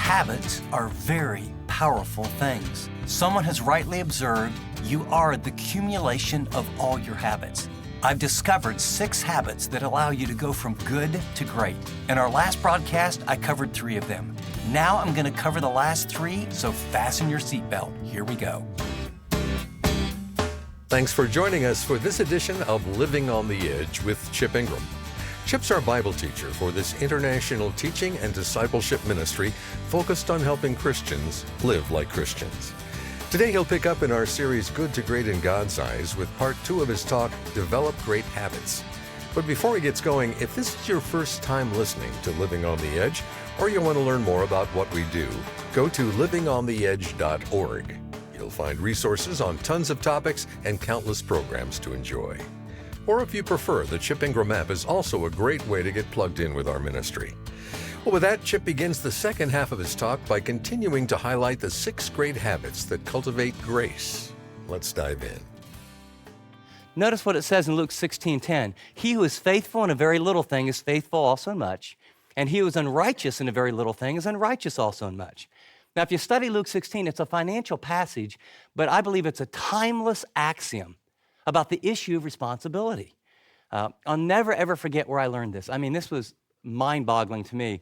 Habits are very powerful things. Someone has rightly observed you are the accumulation of all your habits. I've discovered 6 habits that allow you to go from good to great. In our last broadcast, I covered 3 of them. Now I'm going to cover the last 3, so fasten your seatbelt. Here we go. Thanks for joining us for this edition of Living on the Edge with Chip Ingram. Chip's our Bible teacher for this international teaching and discipleship ministry focused on helping Christians live like Christians. Today he'll pick up in our series Good to Great in God's Eyes with part 2 of his talk, Develop Great Habits. But before he gets going, if this is your first time listening to Living on the Edge, or you want to learn more about what we do, go to livingontheedge.org. You'll find resources on tons of topics and countless programs to enjoy. Or if you prefer, the Chip Ingram app is also a great way to get plugged in with our ministry. Well, with that, Chip begins the second half of his talk by continuing to highlight the 6 great habits that cultivate grace. Let's dive in. Notice what it says in Luke 16:10. He who is faithful in a very little thing is faithful also in much, and he who is unrighteous in a very little thing is unrighteous also in much. Now, if you study Luke 16, it's a financial passage, but I believe it's a timeless axiom about the issue of responsibility. I'll never, ever forget where I learned this. I mean, this was mind-boggling to me.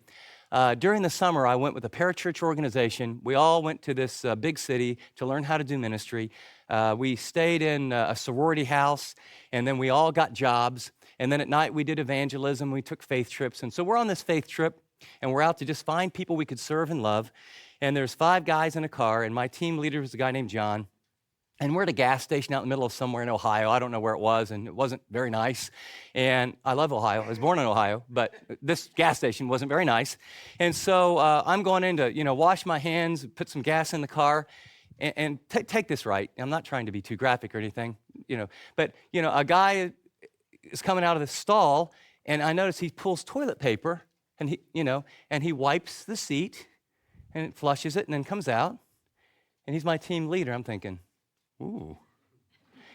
During the summer, I went with a parachurch organization. We all went to this big city to learn how to do ministry. We stayed in a sorority house, and then we all got jobs. And then at night, we did evangelism. We took faith trips. And so we're on this faith trip, and we're out to just find people we could serve and love. And there's 5 guys in a car, and my team leader was a guy named John. And we're at a gas station out in the middle of somewhere in Ohio. I don't know where it was, and it wasn't very nice. And I love Ohio. I was born in Ohio, but this gas station wasn't very nice. And so I'm going in to, wash my hands, put some gas in the car, and take this right. I'm not trying to be too graphic or anything, but a guy is coming out of the stall, and I notice he pulls toilet paper, and he wipes the seat, and flushes it, and then comes out, and he's my team leader. I'm thinking, ooh.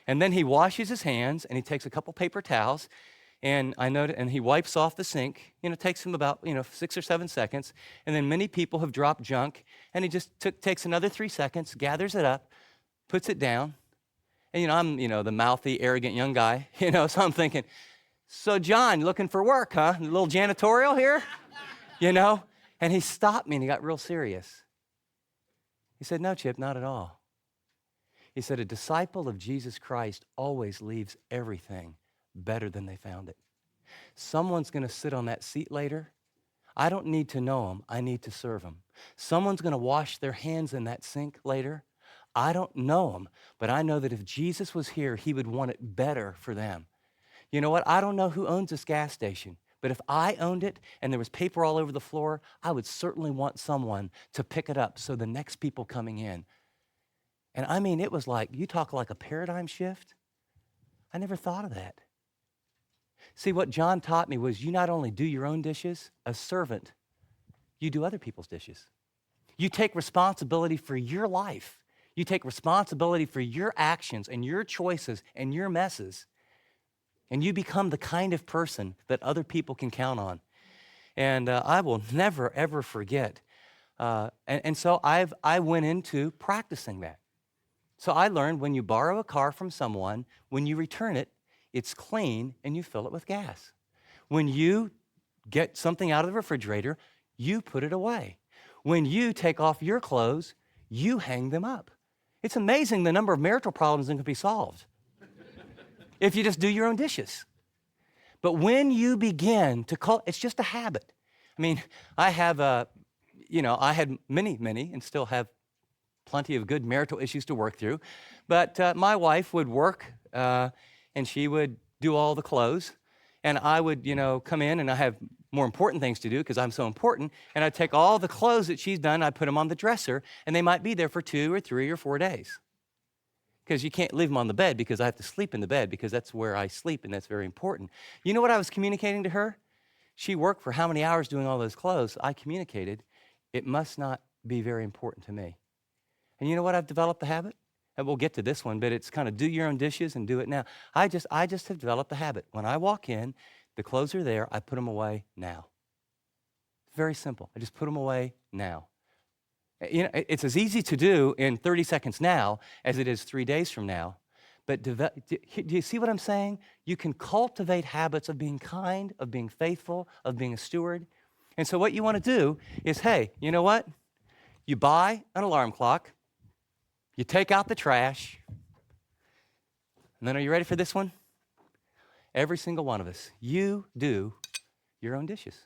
And then he washes his hands, and he takes a couple paper towels, and I noticed, and he wipes off the sink. It takes him about 6 or 7 seconds. And then many people have dropped junk, and he just takes another 3 seconds, gathers it up, puts it down. And I'm the mouthy, arrogant young guy. So I'm thinking, so John, looking for work, huh? A little janitorial here, And he stopped me, and he got real serious. He said, "No, Chip, not at all." He said, "A disciple of Jesus Christ always leaves everything better than they found it. Someone's going to sit on that seat later. I don't need to know them. I need to serve them. Someone's going to wash their hands in that sink later. I don't know them, but I know that if Jesus was here, he would want it better for them. You know what? I don't know who owns this gas station, but if I owned it and there was paper all over the floor, I would certainly want someone to pick it up so the next people coming in." And I mean, it was like, you talk like a paradigm shift. I never thought of that. See, what John taught me was you not only do your own dishes, a servant, you do other people's dishes. You take responsibility for your life. You take responsibility for your actions and your choices and your messes. And you become the kind of person that other people can count on. And I will never, ever forget. And so I went into practicing that. So I learned when you borrow a car from someone, when you return it, it's clean and you fill it with gas. When you get something out of the refrigerator, you put it away. When you take off your clothes, you hang them up. It's amazing the number of marital problems that can be solved if you just do your own dishes. But when you begin to it's just a habit. I mean, I have I had many, and still have plenty of good marital issues to work through. But my wife would work, and she would do all the clothes. And I would, come in, and I have more important things to do because I'm so important. And I'd take all the clothes that she's done, I'd put them on the dresser, and they might be there for 2 or 3 or 4 days. Because you can't leave them on the bed because I have to sleep in the bed because that's where I sleep, and that's very important. You know what I was communicating to her? She worked for how many hours doing all those clothes? I communicated, it must not be very important to me. And you know what I've developed the habit? And we'll get to this one, but it's kind of do your own dishes and do it now. I just have developed the habit. When I walk in, the clothes are there, I put them away now. Very simple. I just put them away now. You know, it's as easy to do in 30 seconds now as it is 3 days from now. But do you see what I'm saying? You can cultivate habits of being kind, of being faithful, of being a steward. And so what you want to do is, hey, you know what? You buy an alarm clock, you take out the trash, and then are you ready for this one? Every single one of us, you do your own dishes.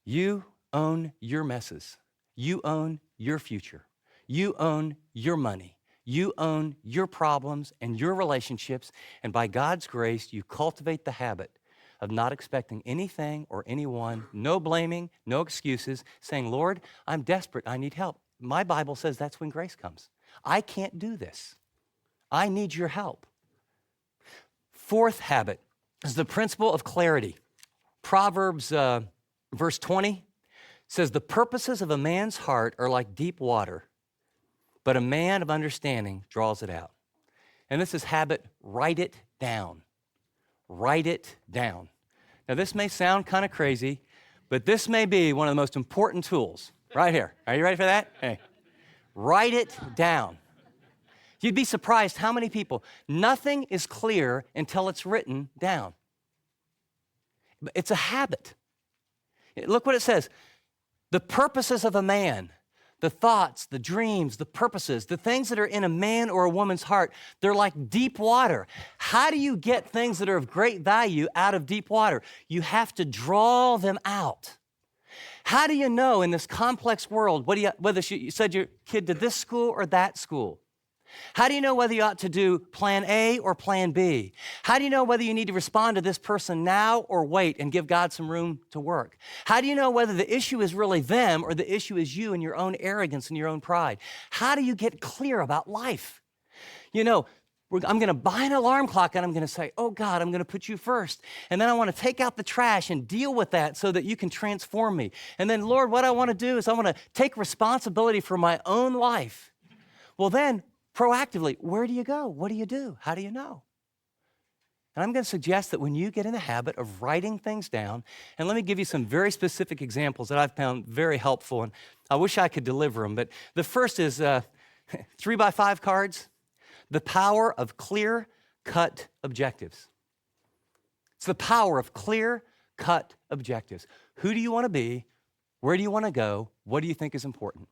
You own your messes. You own your future. You own your money. You own your problems and your relationships. And by God's grace, you cultivate the habit of not expecting anything or anyone, no blaming, no excuses, saying, Lord, I'm desperate. I need help. My Bible says that's when grace comes. I can't do this. I need your help. Fourth habit is the principle of clarity. Proverbs verse 20 says, the purposes of a man's heart are like deep water, but a man of understanding draws it out. And this is habit, write it down. Write it down. Now, this may sound kind of crazy, but this may be one of the most important tools right here. Are you ready for that? Hey, write it down. You'd be surprised how many people, nothing is clear until it's written down. It's a habit. Look what it says. The purposes of a man, the thoughts, the dreams, the purposes, the things that are in a man or a woman's heart, they're like deep water. How do you get things that are of great value out of deep water? You have to draw them out. How do you know in this complex world whether you said your kid to this school or that school? How do you know whether you ought to do plan A or plan B? How do you know whether you need to respond to this person now or wait and give God some room to work? How do you know whether the issue is really them or the issue is you and your own arrogance and your own pride? How do you get clear about life? You know, I'm going to buy an alarm clock and I'm going to say, oh God, I'm going to put you first. And then I want to take out the trash and deal with that so that you can transform me. And then Lord, what I want to do is I want to take responsibility for my own life. Well then, proactively, where do you go? What do you do? How do you know? And I'm going to suggest that when you get in the habit of writing things down, and let me give you some very specific examples that I've found very helpful, and I wish I could deliver them, but the first is 3x5 cards, the power of clear-cut objectives. It's the power of clear-cut objectives. Who do you want to be? Where do you want to go? What do you think is important?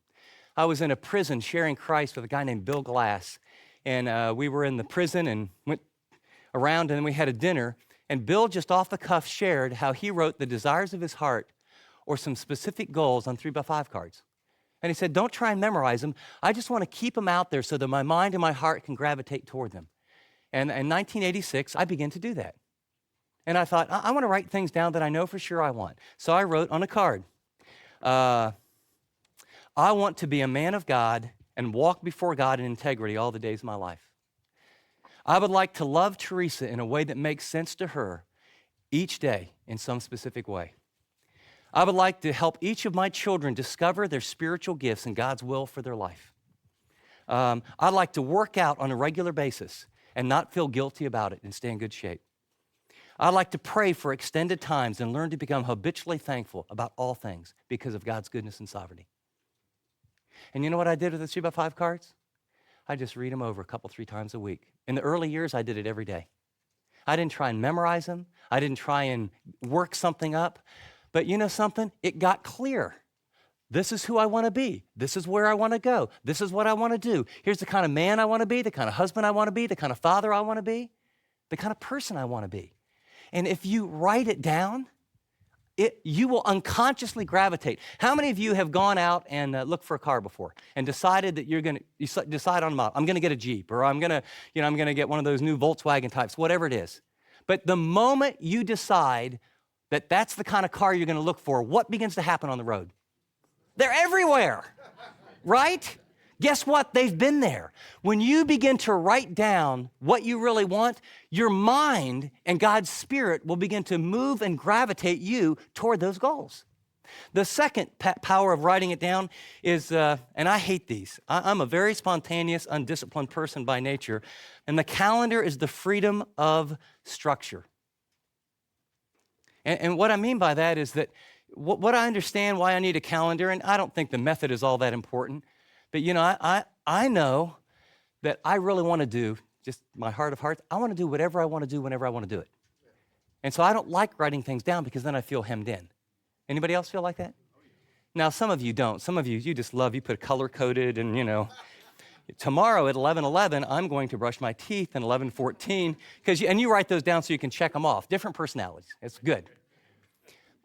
I was in a prison sharing Christ with a guy named Bill Glass, and we were in the prison and went around, and then we had a dinner, and Bill just off the cuff shared how he wrote the desires of his heart or some specific goals on 3x5 cards. And he said, don't try and memorize them. I just want to keep them out there so that my mind and my heart can gravitate toward them. And in 1986, I began to do that. And I thought, I want to write things down that I know for sure I want. So I wrote on a card, I want to be a man of God and walk before God in integrity all the days of my life. I would like to love Teresa in a way that makes sense to her each day in some specific way. I would like to help each of my children discover their spiritual gifts and God's will for their life. I'd like to work out on a regular basis and not feel guilty about it and stay in good shape. I'd like to pray for extended times and learn to become habitually thankful about all things because of God's goodness and sovereignty. And you know what I did with the 3x5 cards? I just read them over a couple, 3 times a week. In the early years, I did it every day. I didn't try and memorize them. I didn't try and work something up. But you know something? It got clear. This is who I want to be. This is where I want to go. This is what I want to do. Here's the kind of man I want to be, the kind of husband I want to be, the kind of father I want to be, the kind of person I want to be. And if you write it down, you will unconsciously gravitate. How many of you have gone out and looked for a car before and decided that you decide on a model? I'm going to get a Jeep, or I'm going to get one of those new Volkswagen types, whatever it is. But the moment you decide that that's the kind of car you're going to look for, what begins to happen on the road? They're everywhere, right? Guess what? They've been there. When you begin to write down what you really want, your mind and God's Spirit will begin to move and gravitate you toward those goals. The second power of writing it down is, and I hate these. I'm a very spontaneous, undisciplined person by nature, and the calendar is the freedom of structure. And what I mean by that is that what I understand why I need a calendar, and I don't think the method is all that important, but I know that I really want to do, just my heart of hearts, I want to do whatever I want to do whenever I want to do it. And so I don't like writing things down because then I feel hemmed in. Anybody else feel like that? Now, some of you don't. Some of you just love, you put color-coded and, tomorrow at 11:11, I'm going to brush my teeth, and 11:14, and you write those down so you can check them off. Different personalities. It's good.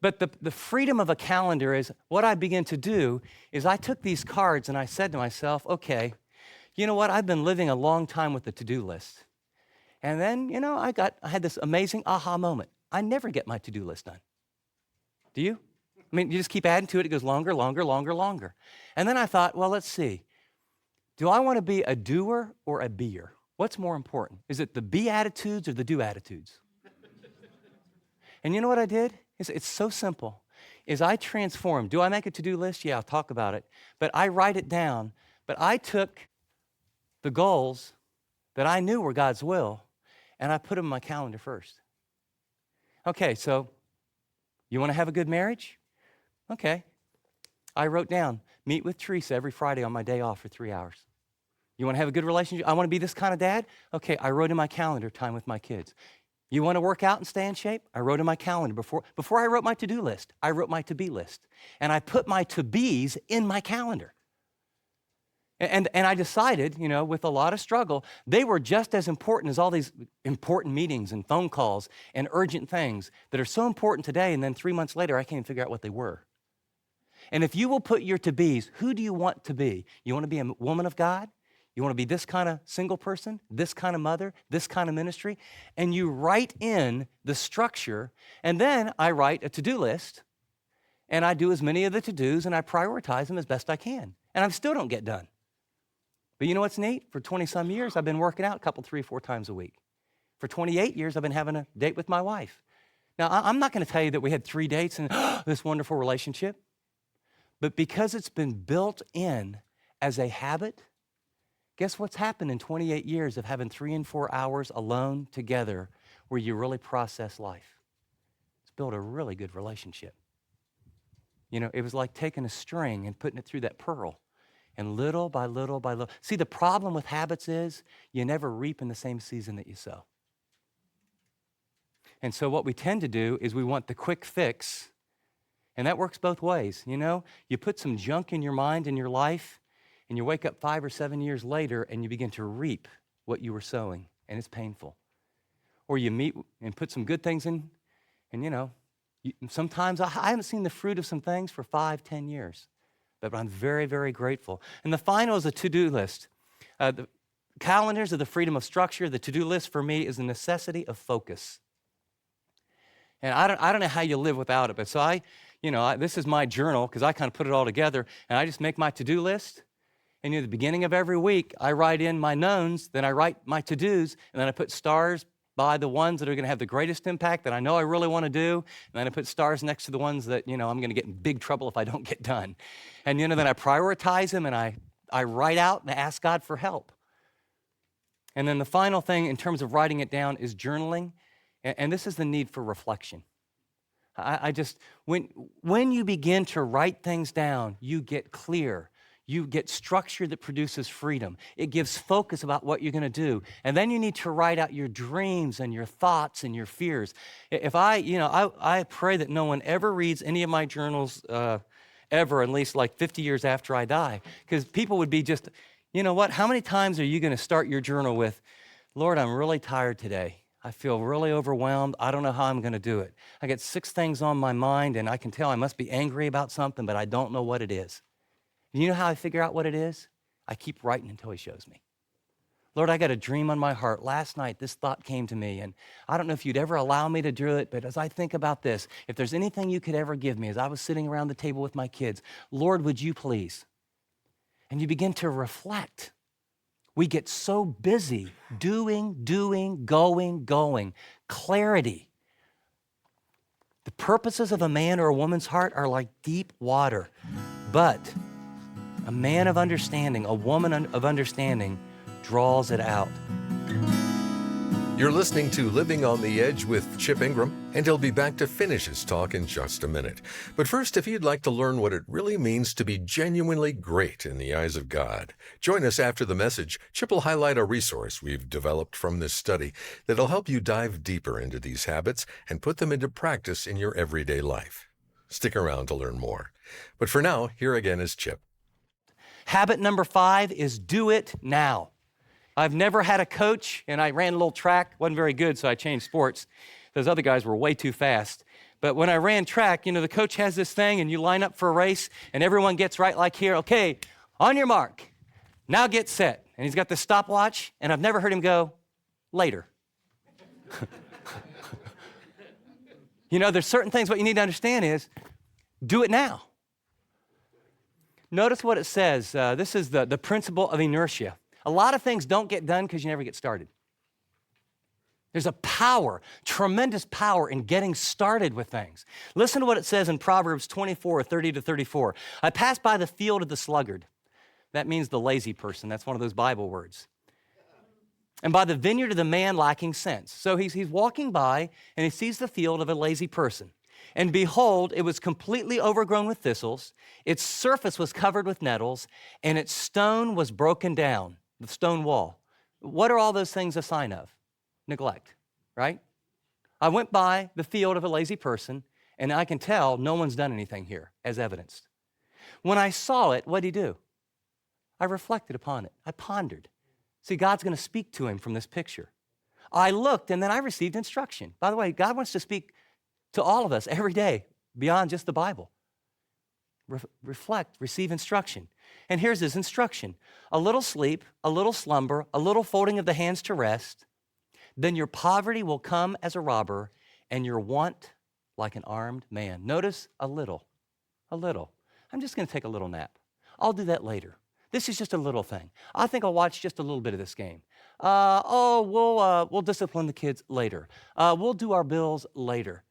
But the freedom of a calendar is, what I began to do is I took these cards and I said to myself, okay, you know what? I've been living a long time with the to-do list. And then, I had this amazing aha moment. I never get my to-do list done. Do you? I mean, you just keep adding to it. It goes longer, longer, longer, longer. And then I thought, well, let's see. Do I want to be a doer or a beer? What's more important? Is it the be attitudes or the do attitudes? And you know what I did? It's so simple. Is I transformed. Do I make a to-do list? Yeah, I'll talk about it. But I write it down. But I took the goals that I knew were God's will, and I put them in my calendar first. Okay, so you want to have a good marriage? Okay. I wrote down, meet with Teresa every Friday on my day off for 3 hours. You want to have a good relationship? I want to be this kind of dad? Okay, I wrote in my calendar time with my kids. You want to work out and stay in shape? I wrote in my calendar. Before I wrote my to-do list, I wrote my to-be list. And I put my to-bes in my calendar. And I decided, with a lot of struggle, they were just as important as all these important meetings and phone calls and urgent things that are so important today, and then 3 months later, I can't even figure out what they were. And if you will put your to-bes, who do you want to be? You want to be a woman of God? You want to be this kind of single person, this kind of mother, this kind of ministry? And you write in the structure, and then I write a to-do list, and I do as many of the to-dos, and I prioritize them as best I can. And I still don't get done. But you know what's neat? For 20-some years, I've been working out 3 or 4 times a week. For 28 years, I've been having a date with my wife. Now, I'm not going to tell you that we had 3 dates and this wonderful relationship. But because it's been built in as a habit, guess what's happened in 28 years of having 3 and 4 hours alone together where you really process life? It's built a really good relationship. It was like taking a string and putting it through that pearl. And little by little by little. See, the problem with habits is you never reap in the same season that you sow. And so what we tend to do is we want the quick fix. And that works both ways, You put some junk in your mind, in your life, and you wake up 5 or 7 years later and you begin to reap what you were sowing, and it's painful. Or you meet and put some good things in, and sometimes I haven't seen the fruit of some things for 5, 10 years, but I'm very, very grateful. And the final is a to-do list. The calendars are the freedom of structure. The to-do list for me is the necessity of focus. And I don't know how you live without it, but so this is my journal because I kind of put it all together, and I just make my to-do list. And at the beginning of every week, I write in my knowns, then I write my to-dos, and then I put stars by the ones that are going to have the greatest impact that I know I really want to do, and then I put stars next to the ones that, I'm going to get in big trouble if I don't get done. And, then I prioritize them, and I write out and ask God for help. And then the final thing in terms of writing it down is journaling, and this is the need for reflection. When you begin to write things down, you get clear. You get structure that produces freedom. It gives focus about what you're going to do. And then you need to write out your dreams and your thoughts and your fears. If I pray that no one ever reads any of my journals ever, at least like 50 years after I die. Because people would be just, how many times are you going to start your journal with, Lord, I'm really tired today. I feel really overwhelmed. I don't know how I'm going to do it. I get 6 things on my mind, and I can tell I must be angry about something, but I don't know what it is. You know how I figure out what it is? I keep writing until he shows me. Lord, I got a dream on my heart. Last night, this thought came to me, and I don't know if you'd ever allow me to do it, but as I think about this, if there's anything you could ever give me as I was sitting around the table with my kids, Lord, would you please? And you begin to reflect. We get so busy doing, going. Clarity. The purposes of a man or a woman's heart are like deep water, but a man of understanding, a woman of understanding, draws it out. You're listening to Living on the Edge with Chip Ingram, and he'll be back to finish his talk in just a minute. But first, if you'd like to learn what it really means to be genuinely great in the eyes of God, join us after the message. Chip will highlight a resource we've developed from this study that'll help you dive deeper into these habits and put them into practice in your everyday life. Stick around to learn more. But for now, here again is Chip. Habit number 5 is do it now. I've never had a coach, and I ran a little track, wasn't very good, so I changed sports. Those other guys were way too fast. But when I ran track, the coach has this thing, and you line up for a race, and everyone gets right like here. Okay, on your mark, now get set. And he's got the stopwatch, and I've never heard him go, later. There's certain things, what you need to understand is, do it now. Notice what it says. This is the principle of inertia. A lot of things don't get done because you never get started. There's a power, tremendous power in getting started with things. Listen to what it says in Proverbs 24, 30-34. I passed by the field of the sluggard. That means the lazy person. That's one of those Bible words. And by the vineyard of the man lacking sense. So he's walking by and he sees the field of a lazy person. And behold, it was completely overgrown with thistles. Its surface was covered with nettles, and its stone was broken down. The stone wall. What are all those things a sign of? Neglect, right? I went by the field of a lazy person, and I can tell no one's done anything here, as evidenced. When I saw it, what did he do? I reflected upon it. I pondered. See, God's going to speak to him from this picture. I looked, and then I received instruction. By the way, God wants to speak to all of us every day, beyond just the Bible. Reflect, receive instruction. And here's his instruction. A little sleep, a little slumber, a little folding of the hands to rest, then your poverty will come as a robber and your want like an armed man. Notice a little. I'm just going to take a little nap. I'll do that later. This is just a little thing. I think I'll watch just a little bit of this game. We'll discipline the kids later. We'll do our bills later.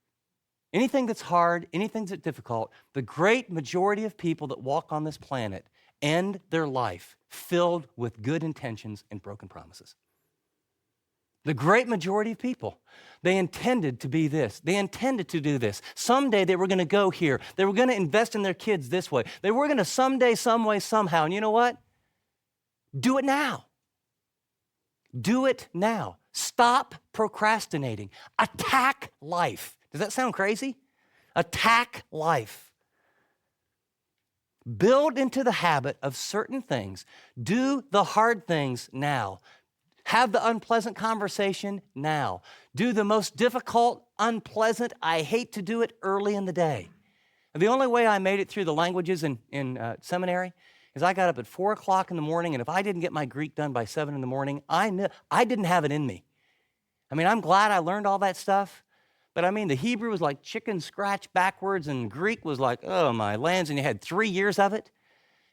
Anything that's hard, anything that's difficult, the great majority of people that walk on this planet end their life filled with good intentions and broken promises. The great majority of people, they intended to be this. They intended to do this. Someday they were going to go here. They were going to invest in their kids this way. They were going to someday, some way, somehow. And you know what? Do it now. Do it now. Stop procrastinating. Attack life. Does that sound crazy? Attack life. Build into the habit of certain things. Do the hard things now. Have the unpleasant conversation now. Do the most difficult, unpleasant, I hate to do it early in the day. The only way I made it through the languages in seminary is I got up at 4 o'clock in the morning, and if I didn't get my Greek done by 7 in the morning, I knew I didn't have it in me. I'm glad I learned all that stuff. But the Hebrew was like chicken scratch backwards, and Greek was like, oh, my lands, and you had 3 years of it.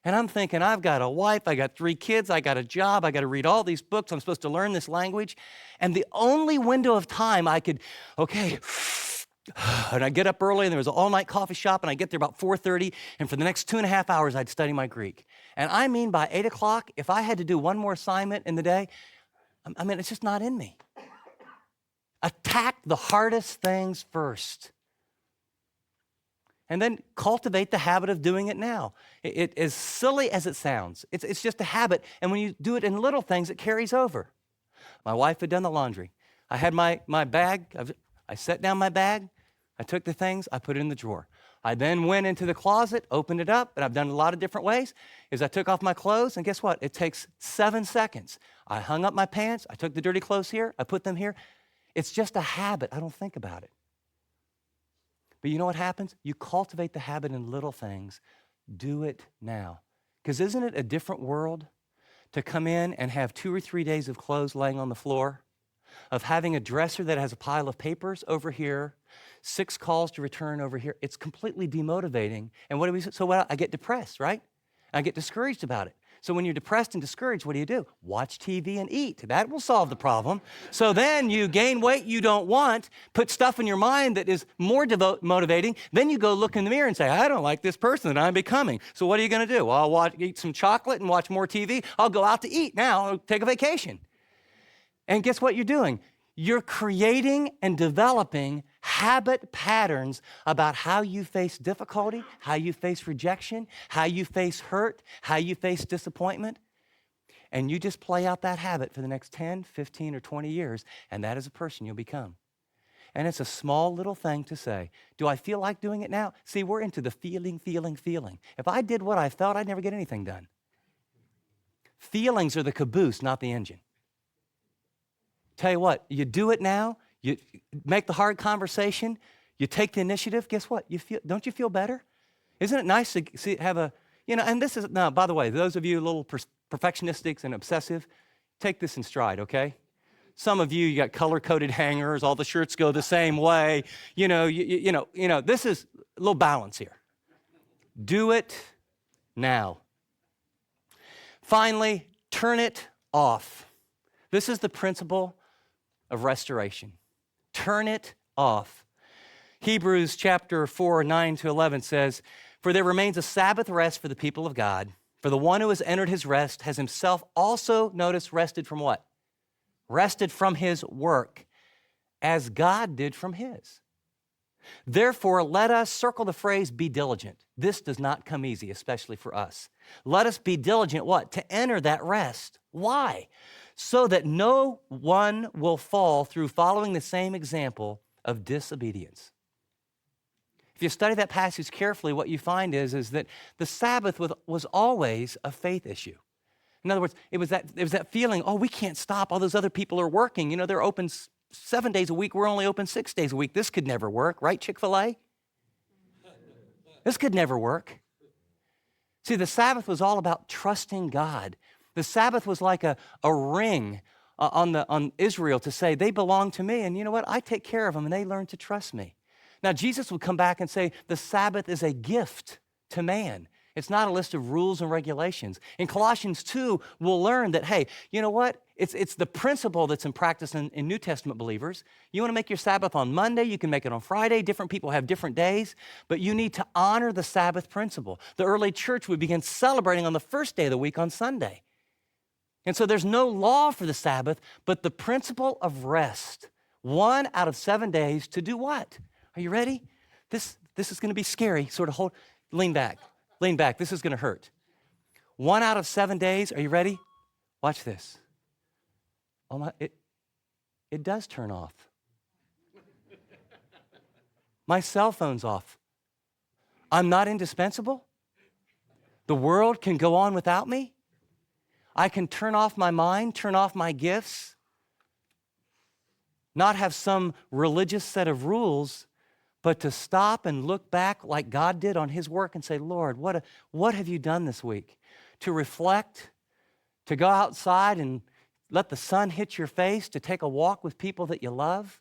And I'm thinking, I've got a wife, I got 3 kids, I got a job, I got to read all these books, I'm supposed to learn this language. And the only window of time I could, and I get up early, and there was an all-night coffee shop, and I get there about 4:30, and for the next 2.5 hours, I'd study my Greek. And by 8 o'clock, if I had to do one more assignment in the day, it's just not in me. Attack the hardest things first. And then cultivate the habit of doing it now. It as silly as it sounds, it's just a habit. And when you do it in little things, it carries over. My wife had done the laundry. I had my bag. I set down my bag. I took the things. I put it in the drawer. I then went into the closet, opened it up, and I've done it a lot of different ways, is I took off my clothes, and guess what? It takes 7 seconds. I hung up my pants. I took the dirty clothes here. I put them here. It's just a habit. I don't think about it. But you know what happens? You cultivate the habit in little things. Do it now. Because isn't it a different world to come in and have 2 or 3 days of clothes laying on the floor, of having a dresser that has a pile of papers over here, 6 calls to return over here? It's completely demotivating. And I get depressed, right? I get discouraged about it. So when you're depressed and discouraged, what do? Watch TV and eat. That will solve the problem. So then you gain weight you don't want, put stuff in your mind that is more motivating. Then you go look in the mirror and say, I don't like this person that I'm becoming. So what are you going to do? Well, I'll eat some chocolate and watch more TV. I'll go out to eat now. I'll take a vacation. And guess what you're doing? You're creating and developing habit patterns about how you face difficulty, how you face rejection, how you face hurt, how you face disappointment. And you just play out that habit for the next 10, 15, or 20 years, and that is a person you'll become. And it's a small little thing to say. Do I feel like doing it now? See, we're into the feeling. If I did what I felt, I'd never get anything done. Feelings are the caboose, not the engine. Tell you what, you do it now, you make the hard conversation, you take the initiative, guess what? Don't you feel better? Isn't it nice to have a, and this is, now, by the way, those of you a little perfectionistics and obsessive, take this in stride, okay? Some of you got color-coded hangers, all the shirts go the same way. This is a little balance here. Do it now. Finally, turn it off. This is the principle of restoration. Turn it off. Hebrews chapter 4, 9-11 says, "For there remains a Sabbath rest for the people of God. For the one who has entered his rest has himself also," notice, rested from what? Rested from his work, as God did from his. "Therefore, let us," circle the phrase, "be diligent." This does not come easy, especially for us. Let us be diligent, what? To enter that rest. Why? So that no one will fall through following the same example of disobedience. If you study that passage carefully, what you find is that the Sabbath was always a faith issue. In other words, it was that feeling, oh, we can't stop. All those other people are working. They're open 7 days a week. We're only open 6 days a week. This could never work, right, Chick-fil-A? This could never work. See, the Sabbath was all about trusting God. The Sabbath was like a ring on Israel to say, they belong to me, and you know what? I take care of them, and they learn to trust me. Now, Jesus would come back and say, the Sabbath is a gift to man. It's not a list of rules and regulations. In Colossians 2, we'll learn that, hey, you know what? It's the principle that's in practice in New Testament believers. You want to make your Sabbath on Monday, you can make it on Friday. Different people have different days, but you need to honor the Sabbath principle. The early church would begin celebrating on the first day of the week on Sunday. And so there's no law for the Sabbath, but the principle of rest. 1 out of 7 days to do what? Are you ready? This is going to be scary. Sort of lean back. Lean back. This is going to hurt. 1 out of 7 days. Are you ready? Watch this. Oh my! It does turn off. My cell phone's off. I'm not indispensable. The world can go on without me. I can turn off my mind, turn off my gifts, not have some religious set of rules, but to stop and look back like God did on his work and say, Lord, what have you done this week? To reflect, to go outside and let the sun hit your face, to take a walk with people that you love,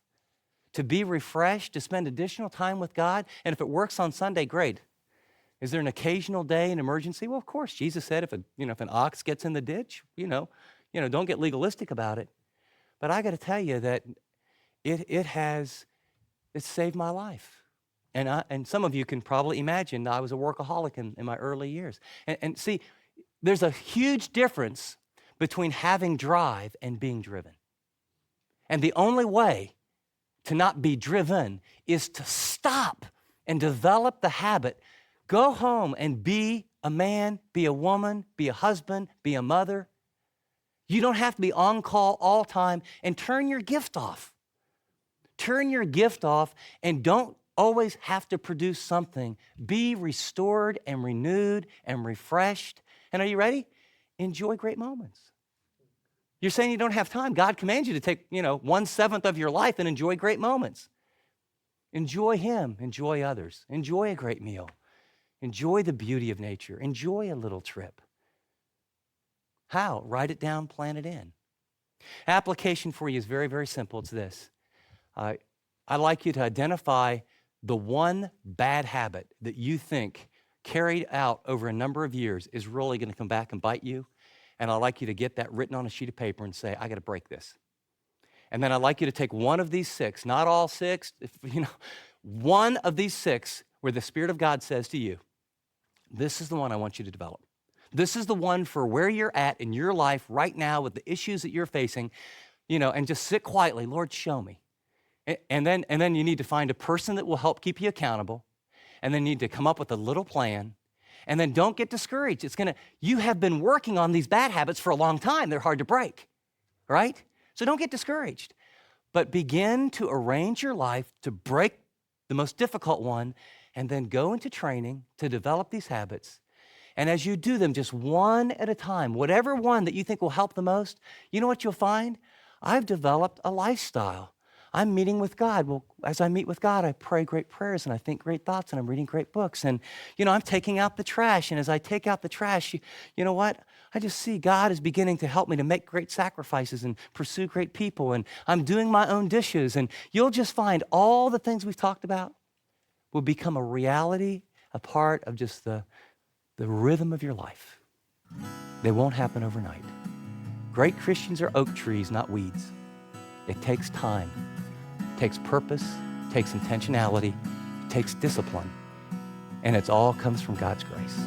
to be refreshed, to spend additional time with God. And if it works on Sunday, great. Is there an occasional day, an emergency? Well, of course. Jesus said if an ox gets in the ditch, don't get legalistic about it. But I got to tell you that it's saved my life. And some of you can probably imagine I was a workaholic in my early years. And see, there's a huge difference between having drive and being driven. And the only way to not be driven is to stop and develop the habit. Go home and be a man, be a woman, be a husband, be a mother. You don't have to be on call all time, and turn your gift off. Turn your gift off and don't always have to produce something. Be restored and renewed and refreshed. And are you ready? Enjoy great moments. You're saying you don't have time. God commands you to take, 1/7 of your life and enjoy great moments. Enjoy him, enjoy others, enjoy a great meal, enjoy the beauty of nature, enjoy a little trip. How? Write it down, plan it in. Application for you is very, very simple. It's this. I'd like you to identify the one bad habit that you think carried out over a number of years is really going to come back and bite you. And I'd like you to get that written on a sheet of paper and say, I got to break this. And then I'd like you to take one of these 6, not all 6, one of these 6 where the Spirit of God says to you, this is the one I want you to develop. This is the one for where you're at in your life right now with the issues that you're facing. and just sit quietly. Lord, show me. And then you need to find a person that will help keep you accountable. And then you need to come up with a little plan. And then don't get discouraged. You have been working on these bad habits for a long time. They're hard to break, right? So don't get discouraged. But begin to arrange your life to break the most difficult one and then go into training to develop these habits. And as you do them just one at a time, whatever one that you think will help the most, you know what you'll find? I've developed a lifestyle. I'm meeting with God. Well, as I meet with God, I pray great prayers and I think great thoughts and I'm reading great books. And, I'm taking out the trash. And as I take out the trash, you know what? I just see God is beginning to help me to make great sacrifices and pursue great people. And I'm doing my own dishes. And you'll just find all the things we've talked about will become a reality, a part of just the rhythm of your life. They won't happen overnight. Great Christians are oak trees, not weeds. It takes time. Takes purpose, takes intentionality, takes discipline, and it all comes from God's grace.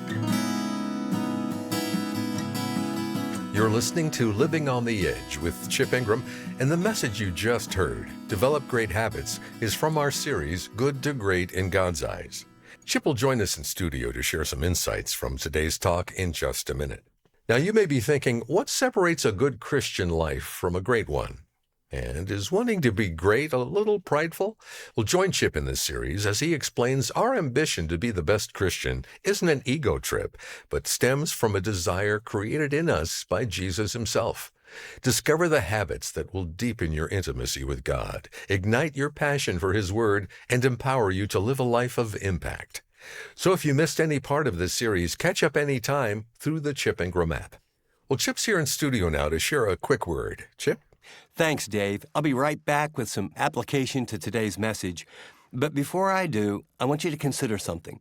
You're listening to Living on the Edge with Chip Ingram, and the message you just heard, Develop Great Habits, is from our series, Good to Great in God's Eyes. Chip will join us in studio to share some insights from today's talk in just a minute. Now, you may be thinking, what separates a good Christian life from a great one? And is wanting to be great a little prideful? Well, join Chip in this series as he explains our ambition to be the best Christian isn't an ego trip, but stems from a desire created in us by Jesus himself. Discover the habits that will deepen your intimacy with God, ignite your passion for his word, and empower you to live a life of impact. So if you missed any part of this series, catch up anytime through the Chip Ingram app. Well, Chip's here in studio now to share a quick word. Chip? Thanks, Dave. I'll be right back with some application to today's message. But before I do, I want you to consider something.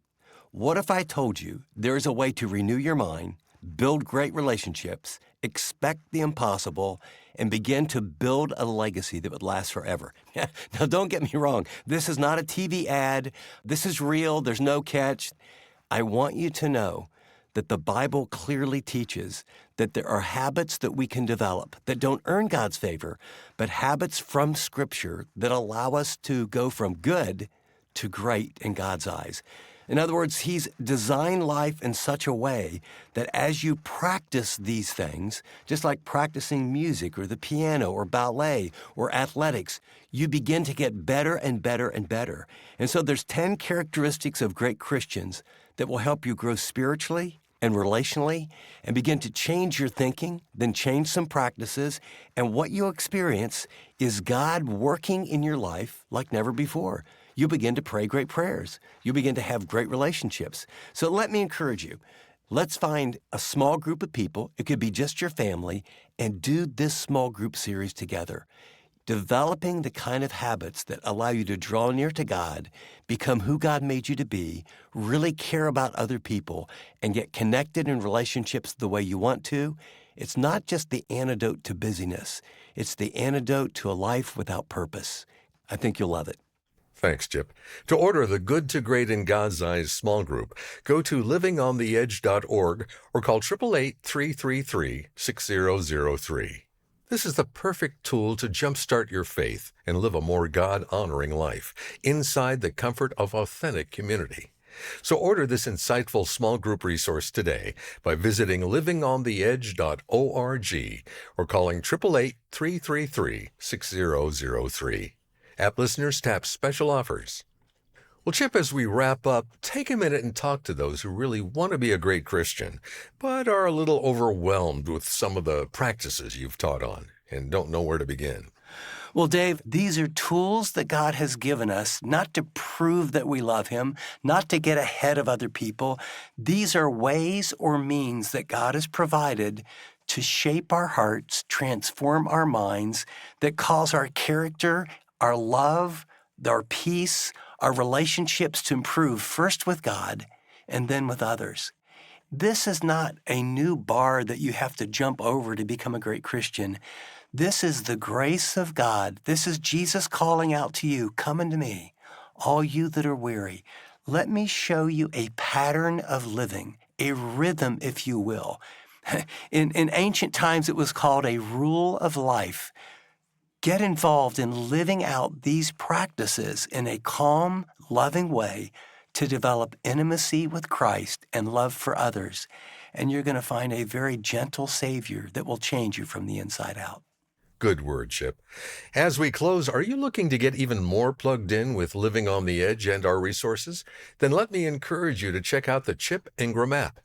What if I told you there is a way to renew your mind, build great relationships, expect the impossible, and begin to build a legacy that would last forever? Now, don't get me wrong. This is not a TV ad. This is real. There's no catch. I want you to know that the Bible clearly teaches that there are habits that we can develop that don't earn God's favor, but habits from Scripture that allow us to go from good to great in God's eyes. In other words, He's designed life in such a way that as you practice these things, just like practicing music or the piano or ballet or athletics, you begin to get better and better and better. And so there's 10 characteristics of great Christians that will help you grow spiritually and relationally, and begin to change your thinking, then change some practices, and what you experience is God working in your life like never before. You begin to pray great prayers. You begin to have great relationships. So let me encourage you. Let's find a small group of people, it could be just your family, and do this small group series together. Developing the kind of habits that allow you to draw near to God, become who God made you to be, really care about other people, and get connected in relationships the way you want to. It's not just the antidote to busyness. It's the antidote to a life without purpose. I think you'll love it. Thanks, Chip. To order the Good to Great in God's Eyes small group, go to livingontheedge.org or call 888-333-6003. This is the perfect tool to jumpstart your faith and live a more God-honoring life inside the comfort of authentic community. So order this insightful small group resource today by visiting livingontheedge.org or calling 888-333-6003. App listeners tap special offers. Well, Chip, as we wrap up, take a minute and talk to those who really want to be a great Christian, but are a little overwhelmed with some of the practices you've taught on and don't know where to begin. Well, Dave, these are tools that God has given us not to prove that we love Him, not to get ahead of other people. These are ways or means that God has provided to shape our hearts, transform our minds, that cause our character, our love, our peace, our relationships to improve first with God and then with others. This is not a new bar that you have to jump over to become a great Christian. This is the grace of God. This is Jesus calling out to you, come unto me, all you that are weary. Let me show you a pattern of living, a rhythm, if you will. In ancient times, it was called a rule of life. Get involved in living out these practices in a calm, loving way to develop intimacy with Christ and love for others. And you're going to find a very gentle Savior that will change you from the inside out. Good word, Chip. As we close, are you looking to get even more plugged in with Living on the Edge and our resources? Then let me encourage you to check out the Chip Ingram app.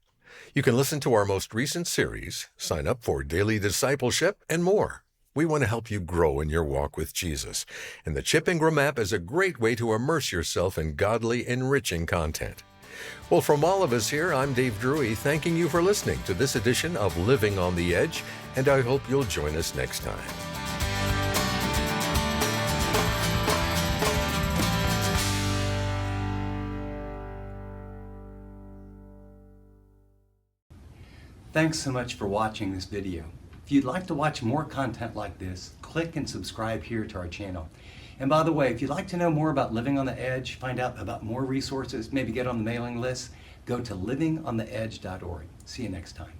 You can listen to our most recent series, sign up for daily discipleship, and more. We want to help you grow in your walk with Jesus. And the Chip Ingram app is a great way to immerse yourself in godly, enriching content. Well, from all of us here, I'm Dave Drury, thanking you for listening to this edition of Living on the Edge, and I hope you'll join us next time. Thanks so much for watching this video. If you'd like to watch more content like this, click and subscribe here to our channel. And by the way, if you'd like to know more about Living on the Edge, find out about more resources, maybe get on the mailing list, go to livingontheedge.org. See you next time.